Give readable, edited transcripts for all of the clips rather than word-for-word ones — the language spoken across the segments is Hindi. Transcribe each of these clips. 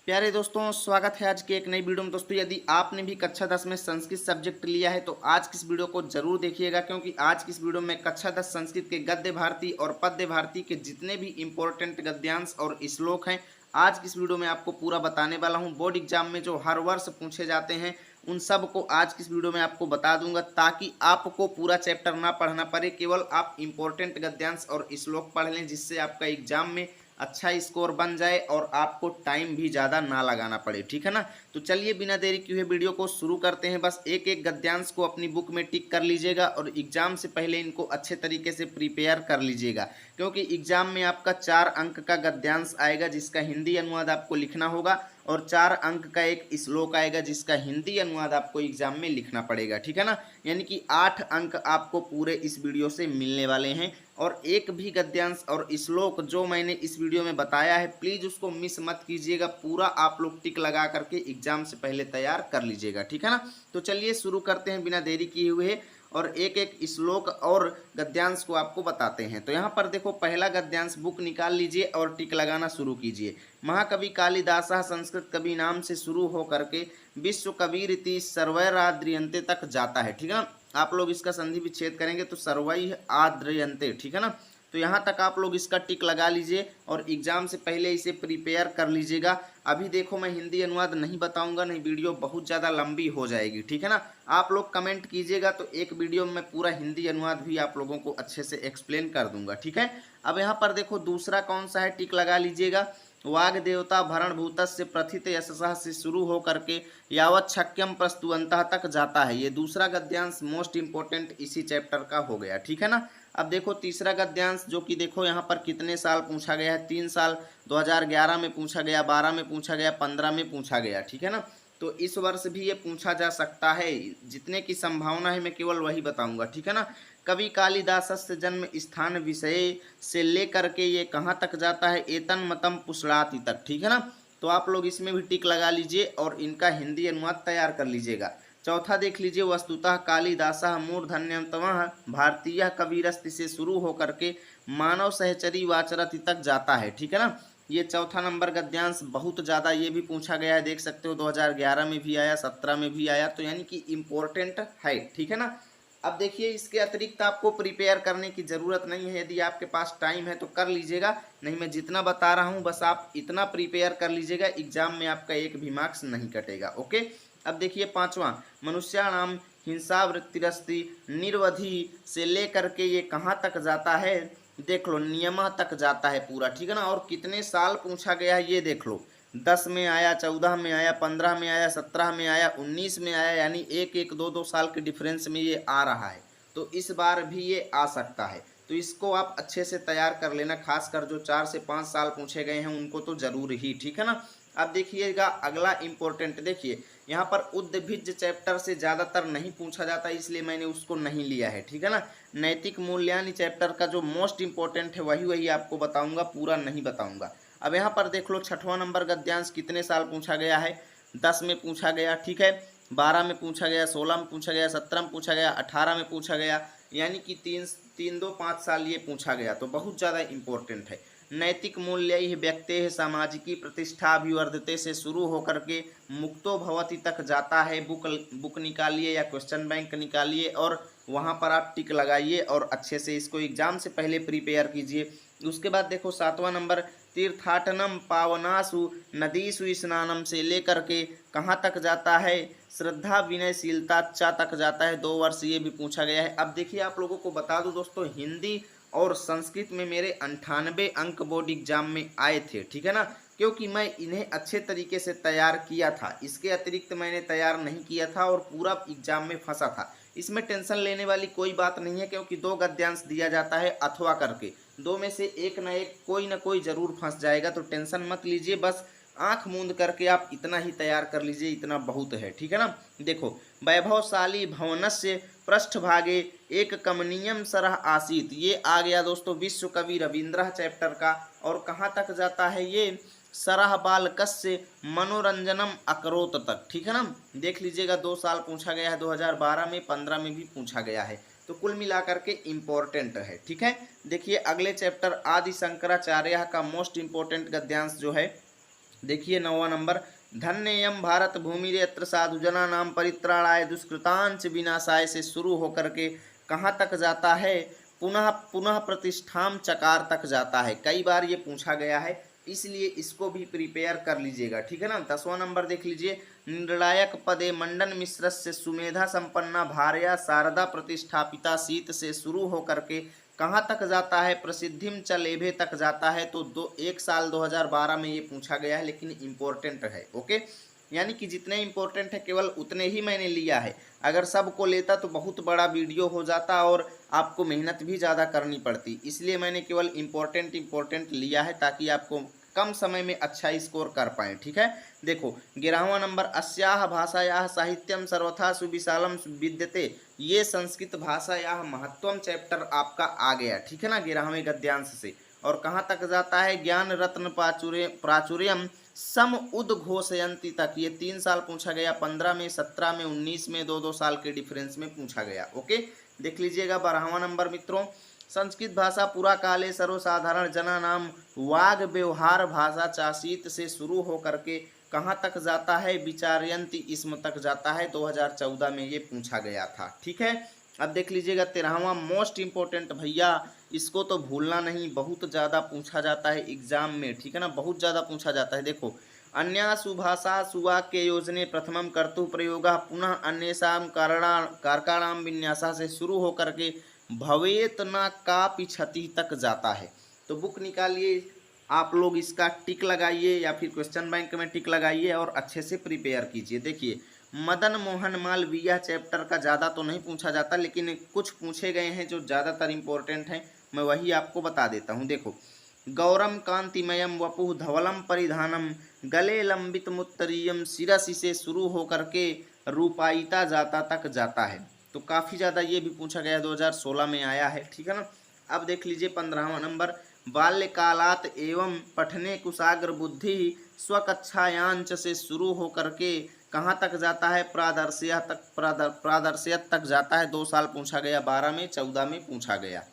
प्यारे दोस्तों, स्वागत है आज के एक नई वीडियो में। दोस्तों, यदि आपने भी कक्षा 10 में संस्कृत सब्जेक्ट लिया है तो आज की इस वीडियो को जरूर देखिएगा, क्योंकि आज की इस वीडियो में कक्षा 10 संस्कृत के गद्य भारती और पद्य भारती के जितने भी इंपॉर्टेंट गद्यांश और श्लोक हैं, आज की इस वीडियो में आपको पूरा बताने वाला हूं। बोर्ड एग्जाम में जो हर वर्ष पूछे जाते हैं उन सब को आज की इस वीडियो में आपको बता दूंगा, ताकि आपको पूरा चैप्टर ना पढ़ना पड़े, केवल आप इंपॉर्टेंट गद्यांश और श्लोक पढ़ लें, जिससे आपका एग्जाम में अच्छा स्कोर बन जाए और आपको टाइम भी ज़्यादा ना लगाना पड़े। ठीक है ना। तो चलिए बिना देरी किए वीडियो को शुरू करते हैं। बस एक एक गद्यांश को अपनी बुक में टिक कर लीजिएगा और एग्जाम से पहले इनको अच्छे तरीके से प्रिपेयर कर लीजिएगा, क्योंकि एग्जाम में आपका 4 अंक का गद्यांश आएगा जिसका हिंदी अनुवाद आपको लिखना होगा, और 4 अंक का एक श्लोक आएगा जिसका हिंदी अनुवाद आपको एग्जाम में लिखना पड़ेगा। ठीक है ना। यानी कि 8 अंक आपको पूरे इस वीडियो से मिलने वाले हैं, और एक भी गद्यांश और श्लोक जो मैंने इस वीडियो में बताया है प्लीज़ उसको मिस मत कीजिएगा। पूरा आप लोग टिक लगा करके एग्जाम से पहले तैयार कर लीजिएगा। ठीक है ना। तो चलिए शुरू करते हैं बिना देरी किए हुए, और एक एक श्लोक और गद्यांश को आपको बताते हैं। तो यहाँ पर देखो, पहला गद्यांश बुक निकाल लीजिए और टिक लगाना शुरू कीजिए। महाकवि कालिदास संस्कृत कवि नाम से शुरू होकर के विश्व कविरिति सर्वैराद्रियन्ते तक जाता है। ठीक है ना। आप लोग इसका संधि विच्छेद करेंगे तो सर्वै आद्रयन्ते। ठीक है ना। तो यहाँ तक आप लोग इसका टिक लगा लीजिए और एग्जाम से पहले इसे प्रिपेयर कर लीजिएगा। अभी देखो, मैं हिंदी अनुवाद नहीं बताऊंगा, नहीं वीडियो बहुत ज़्यादा लंबी हो जाएगी। ठीक है ना। आप लोग कमेंट कीजिएगा तो एक वीडियो में पूरा हिंदी अनुवाद भी आप लोगों को अच्छे से एक्सप्लेन कर दूंगा। ठीक है। अब यहाँ पर देखो, दूसरा कौन सा है, टिक लगा लीजिएगा। वाग देवता भरण भूतस्य प्रथित यशसः से शुरू हो करके यावत शक्यम प्रस्तुवंतः तक जाता है। ये दूसरा गद्यांश मोस्ट इंपोर्टेंट इसी चैप्टर का हो गया। ठीक है ना। अब देखो तीसरा गद्यांश, जो कि देखो यहाँ पर कितने साल पूछा गया है, 3 साल 2011 में पूछा गया, 12 में पूछा गया, 15 में पूछा गया। ठीक है ना। तो इस वर्ष भी ये पूछा जा सकता है, जितने की संभावना है मैं केवल वही बताऊंगा। ठीक है ना। कवि कालिदासस्य जन्म स्थान विषय से लेकर के ये कहाँ तक जाता है, एतन मतम पुष्णाति तक। ठीक है ना। तो आप लोग इसमें भी टिक लगा लीजिए और इनका हिंदी अनुवाद तैयार कर लीजिएगा। चौथा देख लीजिए, वस्तुतः कालिदासः मूर्धन्यतमः भारतीय कविरस्ति से शुरू होकर के मानव सहचरी वाचरति तक जाता है। ठीक है ना। ये चौथा नंबर गद्यांश बहुत ज़्यादा ये भी पूछा गया है, देख सकते हो 2011 में भी आया, 17 में भी आया, तो यानी कि इम्पोर्टेंट है। ठीक है ना। अब देखिए, इसके अतिरिक्त आपको प्रिपेयर करने की ज़रूरत नहीं है। यदि आपके पास टाइम है तो कर लीजिएगा, नहीं मैं जितना बता रहा हूँ बस आप इतना प्रिपेयर कर लीजिएगा, एग्जाम में आपका एक भी मार्क्स नहीं कटेगा। ओके। अब देखिए पांचवा, मनुष्याणाम हिंसा वृत्तिरस्ति निर्वधि से लेकर के ये कहाँ तक जाता है, देख लो, नियम तक जाता है पूरा। ठीक है ना। और कितने साल पूछा गया है ये देख लो, 10 में आया, 14 में आया, 15 में आया, 17 में आया, 19 में आया, यानी एक एक 2-2 साल के डिफरेंस में ये आ रहा है। तो इस बार भी ये आ सकता है, तो इसको आप अच्छे से तैयार कर लेना, खासकर जो 4 से 5 साल पूछे गए हैं उनको तो जरूर ही। ठीक है ना। अब देखिएगा अगला इंपॉर्टेंट, देखिए यहाँ पर उद्भिज चैप्टर से ज़्यादातर नहीं पूछा जाता, इसलिए मैंने उसको नहीं लिया है। ठीक है ना। नैतिक मूल्यांकन चैप्टर का जो मोस्ट इंपॉर्टेंट है वही आपको बताऊंगा, पूरा नहीं बताऊंगा। अब यहाँ पर देख लो, 6वां नंबर गद्यांश कितने साल पूछा गया है, 10 में पूछा गया। ठीक है। 12 में पूछा गया, 16 में पूछा गया, 17 में पूछा गया, 18 में पूछा गया, यानी कि 3-2-5 साल ये पूछा गया, तो बहुत ज़्यादा इंपॉर्टेंट है। नैतिक मूल्य व्यक्ति सामाजिकी प्रतिष्ठाभिवर्धते से शुरू होकर के मुक्तो भवति तक जाता है। बुक निकालिए या क्वेश्चन बैंक निकालिए और वहाँ पर आप टिक लगाइए और अच्छे से इसको एग्जाम से पहले प्रिपेयर कीजिए। उसके बाद देखो 7वां नंबर, तीर्थाटनम पावनासु नदीसु स्नानम से लेकर के कहाँ तक जाता है, श्रद्धा विनयशीलता चा तक जाता है। 2 वर्ष ये भी पूछा गया है। अब देखिए, आप लोगों को बता दूं दोस्तों, हिंदी और संस्कृत में मेरे 98 अंक बोर्ड एग्जाम में आए थे। ठीक है ना। क्योंकि मैं इन्हें अच्छे तरीके से तैयार किया था, इसके अतिरिक्त मैंने तैयार नहीं किया था और पूरा एग्जाम में फंसा था। इसमें टेंशन लेने वाली कोई बात नहीं है, क्योंकि 2 गद्यांश दिया जाता है अथवा करके, 2 में से एक ना एक कोई ना कोई जरूर फंस जाएगा, तो टेंशन मत लीजिए, बस आंख मूंद करके आप इतना ही तैयार कर लीजिए, इतना बहुत है। ठीक है ना। देखो, वैभवशाली भवनस्य पृष्ठभागे एक कमनीयम सरह आसीत, ये आ गया दोस्तों विश्व कवि रविंद्र चैप्टर का। और कहाँ तक जाता है ये, सरह बालकस्य मनोरंजनम अकरोत तक। ठीक है ना। देख लीजिएगा, 2 साल पूछा गया है, 2012 में, 15 में भी पूछा गया है, तो कुल मिलाकर के इम्पोर्टेंट है। ठीक है। देखिए अगले चैप्टर आदि शंकराचार्य का मोस्ट इंपोर्टेंट गद्यांश जो है देखिए 9वां नंबर, धन्ययम भारत भूमिरेत्र साधुजना नाम परित्राणाय दुष्कृतांच विनाशाय से शुरू होकर के कहाँ तक जाता है, पुनः पुनः प्रतिष्ठाम चकार तक जाता है। कई बार ये पूछा गया है, इसलिए इसको भी प्रिपेयर कर लीजिएगा, ठीक है ना। 10वां नंबर देख लीजिए, निर्णायक पदे मंडन मिश्र से सुमेधा संपन्ना भार्या शारदा प्रतिष्ठापिता शीत से शुरू होकर के कहाँ तक जाता है, प्रसिद्धिम च लेभे तक जाता है। तो 1 साल 2012 में ये पूछा गया है, लेकिन इम्पोर्टेंट है। ओके, यानी कि जितने इम्पोर्टेंट है केवल उतने ही मैंने लिया है। अगर सबको लेता तो बहुत बड़ा वीडियो हो जाता और आपको मेहनत भी ज़्यादा करनी पड़ती, इसलिए मैंने केवल इम्पोर्टेंट लिया है ताकि आपको कम समय में अच्छा स्कोर कर पाएँ, ठीक है। देखो 11वां नंबर, अस्याह भाषायाः साहित्यम सर्वथा सुविशालम विद्यते, ये संस्कृत भाषायाः महत्वम चैप्टर आपका आ गया, ठीक है ना, 11वें गद्यांश से। और कहाँ तक जाता है, ज्ञान रत्न प्राचुर्यम सम उद्घोषयंती तक। ये 3 साल पूछा गया, 15 में, 17 में, 19 में, 2 साल के डिफरेंस में पूछा गया। ओके, देख लीजिएगा 12वां नंबर मित्रों, संस्कृत भाषा पुरा काले सर्वसाधारण जना नाम वाग व्यवहार भाषा चासीत से शुरू होकर के कहाँ तक जाता है, विचारयंती इसम तक जाता है। 2014 में ये पूछा गया था, ठीक है। अब देख लीजिएगा 13वां, मोस्ट इंपॉर्टेंट भैया, इसको तो भूलना नहीं, बहुत ज़्यादा पूछा जाता है एग्जाम में, ठीक है ना, बहुत ज़्यादा पूछा जाता है। देखो, अन्यासु भाषा सुवाक्य योजने प्रथमम कर्तु प्रयोग पुनः अन्येषां कारकाणाम विन्यासा से शुरू होकर के भवेत न कापि क्षति तक जाता है। तो बुक निकालिए, आप लोग इसका टिक लगाइए या फिर क्वेश्चन बैंक में टिक लगाइए और अच्छे से प्रिपेयर कीजिए। देखिए, मदन मोहन मालवीय चैप्टर का ज़्यादा तो नहीं पूछा जाता, लेकिन कुछ पूछे गए हैं जो ज़्यादातर इम्पोर्टेंट हैं, मैं वही आपको बता देता हूँ। देखो, गौरम कांतिमयम वपुः धवलम परिधानम गले लंबित मुत्तरीयम शिरसि से शुरू होकर के रूपायिता जाता तक जाता है। तो काफ़ी ज़्यादा ये भी पूछा गया, 2016 में आया है, ठीक है ना। अब देख लीजिए 15वां नंबर, बाल्यकालात एवं पठने कुशाग्र बुद्धि स्वकक्षायांच से शुरू होकर के कहाँ तक जाता है, प्रादर्शयत तक जाता है। 2 साल पूछा गया, 12 में, 14 में पूछा गया,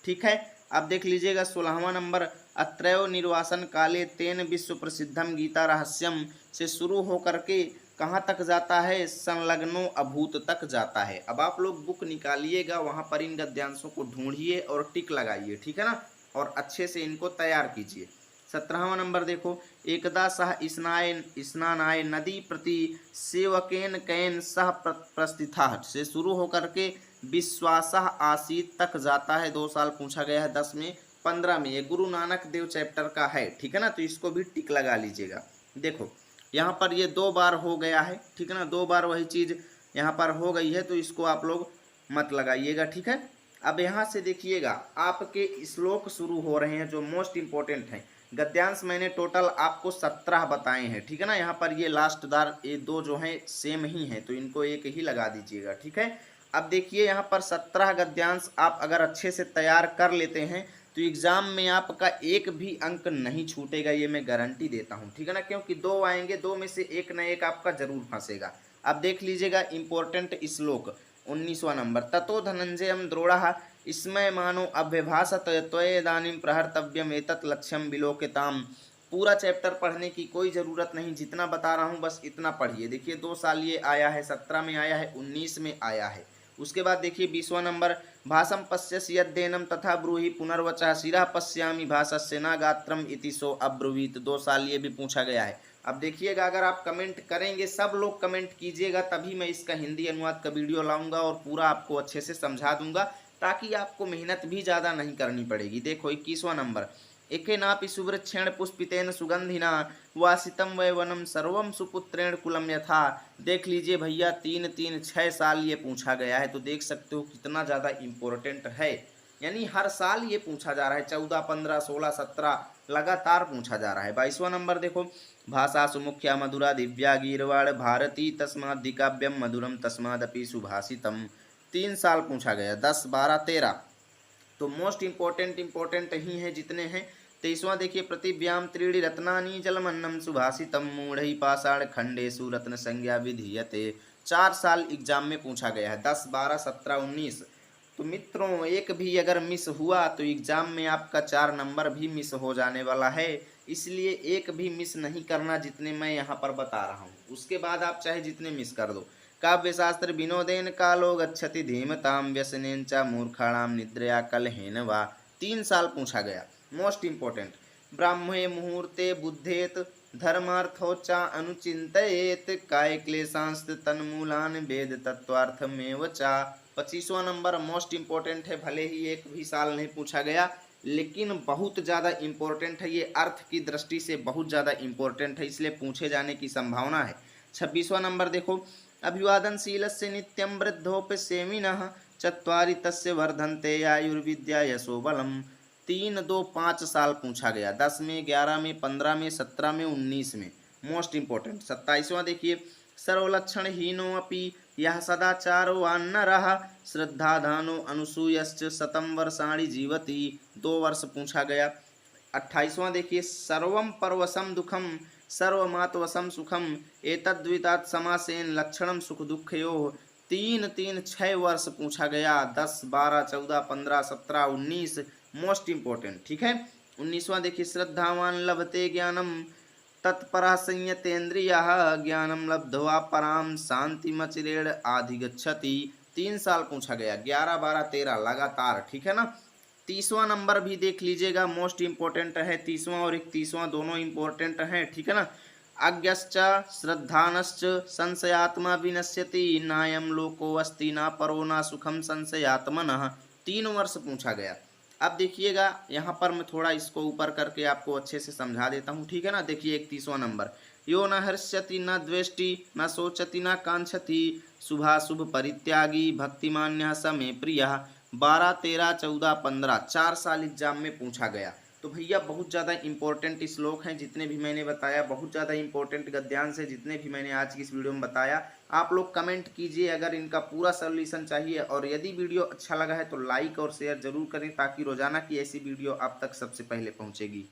ठीक है। अब देख लीजिएगा 16वां नंबर, अत्रयो निर्वासन काले तेन विश्व प्रसिद्धम गीता रहस्यम से शुरू होकर के कहाँ तक जाता है, संलग्नो अभूत तक जाता है। अब आप लोग बुक निकालिएगा, वहाँ पर इन गद्यांशों को ढूंढिए और टिक लगाइए, ठीक है ना, और अच्छे से इनको तैयार कीजिए। 17वां नंबर देखो, एकदा सह स्नानाय नदी प्रति सेवकेन कैन सह प्रस्थितः से शुरू होकर के विश्वासः आसीत तक जाता है। 2 साल पूछा गया है, 10 में, 15 में। ये गुरु नानक देव चैप्टर का है, ठीक है ना, तो इसको भी टिक लगा लीजिएगा। देखो यहाँ पर ये 2 बार हो गया है, ठीक है ना, 2 बार वही चीज़ यहाँ पर हो गई है, तो इसको आप लोग मत लगाइएगा, ठीक है। अब यहाँ से देखिएगा, आपके श्लोक शुरू हो रहे हैं जो मोस्ट इंपॉर्टेंट हैं। गद्यांश मैंने टोटल आपको 17 बताए हैं, ठीक है ना। यहाँ पर ये लास्ट दार ये 2 जो हैं सेम ही हैं, तो इनको एक ही लगा दीजिएगा, ठीक है। अब देखिए यहाँ पर 17 गद्यांश आप अगर अच्छे से तैयार कर लेते हैं तो एग्जाम में आपका एक भी अंक नहीं छूटेगा, ये मैं गारंटी देता हूँ, ठीक है ना, क्योंकि 2 आएंगे, 2 में से एक न एक आपका जरूर फंसेगा। अब देख लीजिएगा इंपॉर्टेंट श्लोक 19वां नंबर, ततो धनंजयम द्रोणः इसमय मानो अभ्यभाषत त्वयेदानीं प्रहर्तव्यम एतत् लक्ष्यम विलोकिताम। पूरा चैप्टर पढ़ने की कोई ज़रूरत नहीं, जितना बता रहा हूँ बस इतना पढ़िए। देखिए 2 साल ये आया है, 17 में आया है, 19 में आया है। उसके बाद देखिए 20वां नंबर, भाषम पश्यसि यद्देनम तथा ब्रूहि पुनर्वचः शिरः पश्यामि भाषस्य न गात्रम इति सो अब्रुवीत। 2 साल ये भी पूछा गया है। अब देखिएगा, अगर आप कमेंट करेंगे, सब लोग कमेंट कीजिएगा, तभी मैं इसका हिंदी अनुवाद का वीडियो लाऊंगा और पूरा आपको अच्छे से समझा दूंगा, ताकि आपको मेहनत भी ज़्यादा नहीं करनी पड़ेगी। देखो 21वां नंबर, एके नापि सुवृक्षेण पुष्पितेन सुगंधिना वासितम वै वनम सर्वम सुपुत्रेण कुलम यथा। देख लीजिए भैया, 3 साल ये पूछा गया है, तो देख सकते हो कितना ज़्यादा इम्पोर्टेंट है। यानी हर साल ये पूछा जा रहा है, 14, 15, 16, 17 लगातार पूछा जा रहा है। 22वां नंबर देखो, भाषा सुमुख्या मधुरा दिव्या गीरवाड़ भारती तस्माद्दिकाव्यम मधुरम तस्मादपि सुभाषितम। 3 साल पूछा गया, 10, 12, 13, तो मोस्ट इंपॉर्टेंट ही हैं जितने हैं। 23वां देखिए, प्रतिव्याम त्रीणि रत्नानि जलमन्नम सुभाषितम मूढ़ि पाषाण खंडेषु रत्न संज्ञा विधीयते। 4 साल एग्जाम में पूछा गया है, 10, 12, 17, 19। तो मित्रों, एक भी अगर मिस हुआ तो एग्जाम में आपका 4 नंबर भी मिस हो जाने वाला है, इसलिए एक भी मिस नहीं करना जितने मैं यहाँ पर बता रहा हूँ। उसके बाद आप चाहे जितने मिस कर दो। काव्यशास्त्र विनोदेन कालो गच्छति धीमताम व्यसनेन च मूर्खाणाम निद्रया कलहेन वा। 3 साल पूछा गया। Most important. ब्राह्मे मुहूर्ते बुद्धेत धर्मार्थोच्चा अनुचिंतयेत काय क्लेशांस्त तन्मूलान वेद तत्वार्थमेव चा। 25वां नंबर मोस्ट इंपॉर्टेंट है। भले ही एक भी साल नहीं पूछा गया लेकिन बहुत ज़्यादा इम्पोर्टेंट है। ये अर्थ की दृष्टि से बहुत ज़्यादा इम्पोर्टेंट है, इसलिए पूछे जाने की संभावना है। 26वां नंबर देखो। अभिवादनशीलस्य नित्यं वृद्धोपसेविनः चत्वारि तस्य वर्धन्ते आयुर्विद्या यशो बलम। 3, 2, 5 साल पूछा गया। 10 में, 11 में, 15 में, 17 में, 19 में। Most important. 27वां देखिए। सर्वलक्षण हीनोऽपि यह सदाचारवान्नरः श्रद्धाधानो अनुसूयश्च शतं वर्षाणि जीवति। 2 वर्ष पूछा गया। 28वां देखिए। सर्वं परवशं दुखम सर्वमात्वशं सुखम एतद्वितात समासेन लक्षणम सुख दुःखयोः। 3, 3, 6 वर्ष पूछा गया। 10, 12, 14, 15, 17, 19। Most important. ठीक है। 19वां देखिए। श्रद्धावान लभते ज्ञानम तत्परः संयतेन्द्रियः ज्ञानम लब्ध्वा पराम शांतिमचिरेण अधिगच्छति। 3 साल पूछा गया। 11, 12, 13 लगातार। ठीक है ना। 30वां नंबर भी देख लीजिएगा। मोस्ट इंपॉर्टेंट है। 30वां और 31वां दोनों इंपॉर्टेंट हैं। ठीक है ना। अज्ञश्च श्रद्धानश्च संशयात्मा विनश्यति नायम लोको अस्ति ना परो ना सुखम संशयात्मनः। 3 वर्ष पूछा गया। अब देखिएगा यहाँ पर मैं थोड़ा इसको ऊपर करके आपको अच्छे से समझा देता हूँ। ठीक है ना। देखिए 31वां नंबर। यो न हर्ष्यति न द्वेष्टि न शोचति न कांक्षति शुभाशुभ परित्यागी भक्तिमान्यः स मे प्रियः। 12, 13, 14, 15 4 साल एग्जाम में पूछा गया। तो भैया बहुत ज़्यादा इंपॉर्टेंट श्लोक हैं जितने भी मैंने बताया, बहुत ज़्यादा इंपॉर्टेंट गद्यांश है जितने भी मैंने आज की इस वीडियो में बताया। आप लोग कमेंट कीजिए अगर इनका पूरा सॉल्यूशन चाहिए, और यदि वीडियो अच्छा लगा है तो लाइक और शेयर जरूर करें ताकि रोजाना की ऐसी वीडियो आप तक सबसे पहले पहुंचेगी।